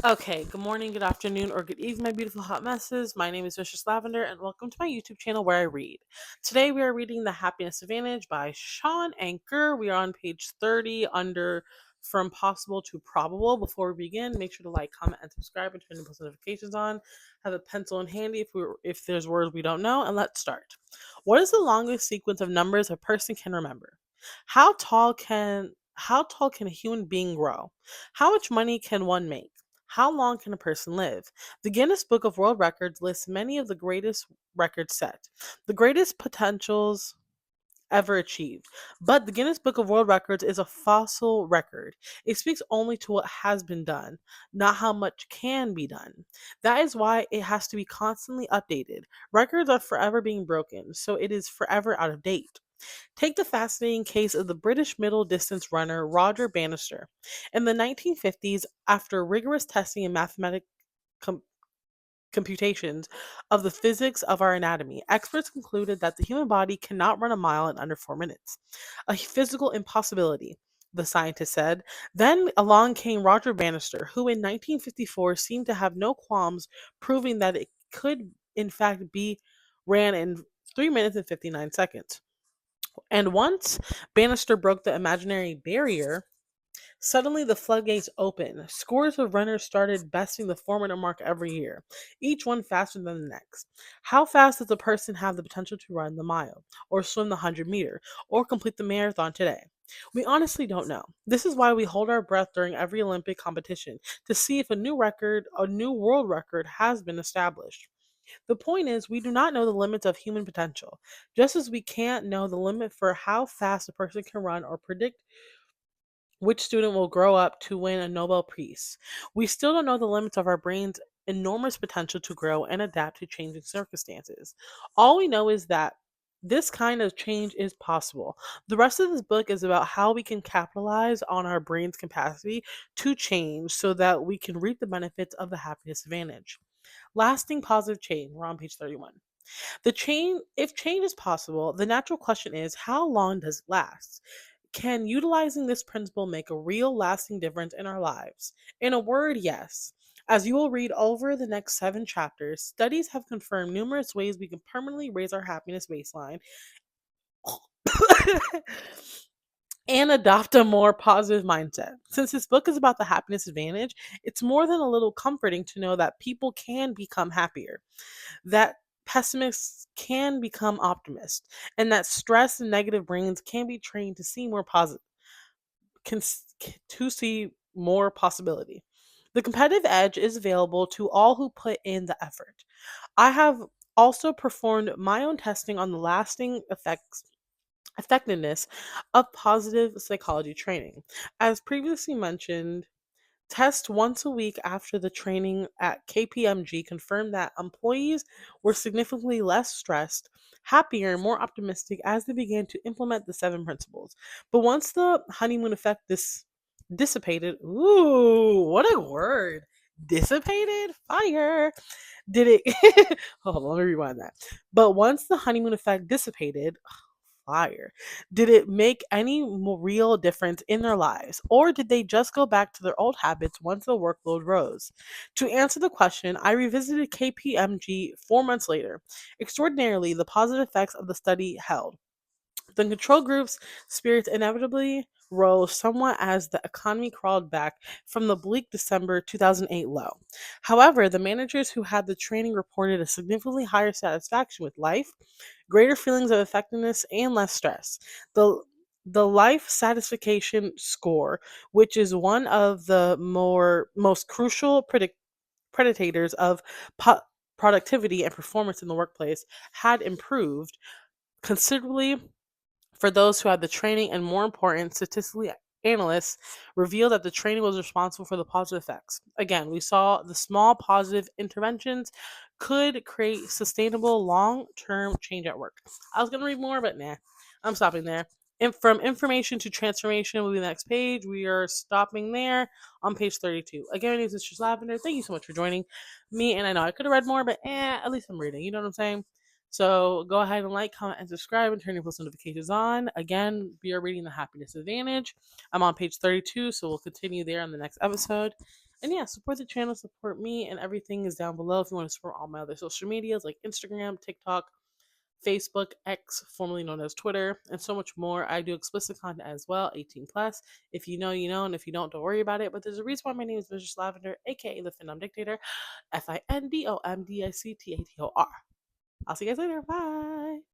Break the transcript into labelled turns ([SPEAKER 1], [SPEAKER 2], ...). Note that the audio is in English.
[SPEAKER 1] Okay, good morning, good afternoon, or good evening, my beautiful hot messes. My name is Vicious Lavender, and welcome to my YouTube channel where I read. Today we are reading The Happiness Advantage by Sean Anker. We are on page 30 under From Possible to Probable. Before we begin, make sure to like, comment, and subscribe and turn the post notifications on. Have a pencil in handy if there's words we don't know, and let's start. What is the longest sequence of numbers a person can remember? How tall can a human being grow? How much money can one make? How long can a person live? The Guinness Book of World Records lists many of the greatest records set, the greatest potentials ever achieved. But the Guinness Book of World Records is a fossil record. It speaks only to what has been done, not how much can be done. That is why it has to be constantly updated. Records are forever being broken, so it is forever out of date. Take the fascinating case of the British middle distance runner Roger Bannister. In the 1950s, after rigorous testing and mathematical com- computations of the physics of our anatomy, experts concluded that the human body cannot run a mile in under 4 minutes. A physical impossibility, the scientist said. Then along came Roger Bannister, who in 1954 seemed to have no qualms proving that it could, in fact, be ran in 3 minutes and 59 seconds. And once Bannister broke the imaginary barrier, suddenly the floodgates opened. Scores of runners started besting the 4 minute mark every year, each one faster than the next. How fast does a person have the potential to run the mile, or swim the 100 meter, or complete the marathon today? We honestly don't know. This is why we hold our breath during every Olympic competition to see if a new world record has been established. The point is, we do not know the limits of human potential, just as we can't know the limit for how fast a person can run or predict which student will grow up to win a Nobel Peace. We still don't know the limits of our brain's enormous potential to grow and adapt to changing circumstances. All we know is that this kind of change is possible. The rest of this book is about how we can capitalize on our brain's capacity to change so that we can reap the benefits of the happiness advantage. Lasting positive change. We're on page 31. If change is possible, the natural question is, how long does it last? Can utilizing this principle make a real lasting difference in our lives? In a word, yes. As you will read over the next 7 chapters, studies have confirmed numerous ways we can permanently raise our happiness baseline and adopt a more positive mindset. Since this book is about the happiness advantage, it's more than a little comforting to know that people can become happier, that pessimists can become optimists, and that stress and negative brains can be trained to see more positive, can, to see more possibility. The competitive edge is available to all who put in the effort. I have also performed my own testing on the lasting effectiveness of positive psychology training. As previously mentioned, tests once a week after the training at KPMG confirmed that employees were significantly less stressed, happier, and more optimistic as they began to implement the 7 principles. But once the honeymoon effect dissipated, ooh, what a word! Dissipated? Fire! Did it? Hold on, let me rewind that. But once the honeymoon effect dissipated, fire. Did it make any real difference in their lives, or did they just go back to their old habits once the workload rose? To answer the question, I revisited KPMG 4 months later. Extraordinarily, the positive effects of the study held. The control group's spirits inevitably rose somewhat as the economy crawled back from the bleak December 2008 low. However, the managers who had the training reported a significantly higher satisfaction with life, greater feelings of effectiveness, and less stress. The the life satisfaction score, which is one of the most crucial predicators of po- productivity and performance in the workplace, had improved considerably for those who had the training, and more important, statistically analysts revealed that the training was responsible for the positive effects. Again, we saw the small positive interventions could create sustainable long-term change at work. I was going to read more, but nah, I'm stopping there. From information to transformation will be the next page. We are stopping there on page 32. Again, this is just Lavender. Thank you so much for joining me. And I know I could have read more, but at least I'm reading. You know what I'm saying? So go ahead and like, comment, and subscribe and turn your post notifications on. Again, we are reading The Happiness Advantage. I'm on page 32, so we'll continue there on the next episode. And yeah, support the channel, support me, and everything is down below if you want to support all my other social medias like Instagram, TikTok, Facebook, X, formerly known as Twitter, and so much more. I do explicit content as well, 18 plus. If you know, you know, and if you don't worry about it. But there's a reason why my name is Mistress Lavender, aka the Findom Dictator, FINDOMDICTATOR. I'll see you guys later. Bye.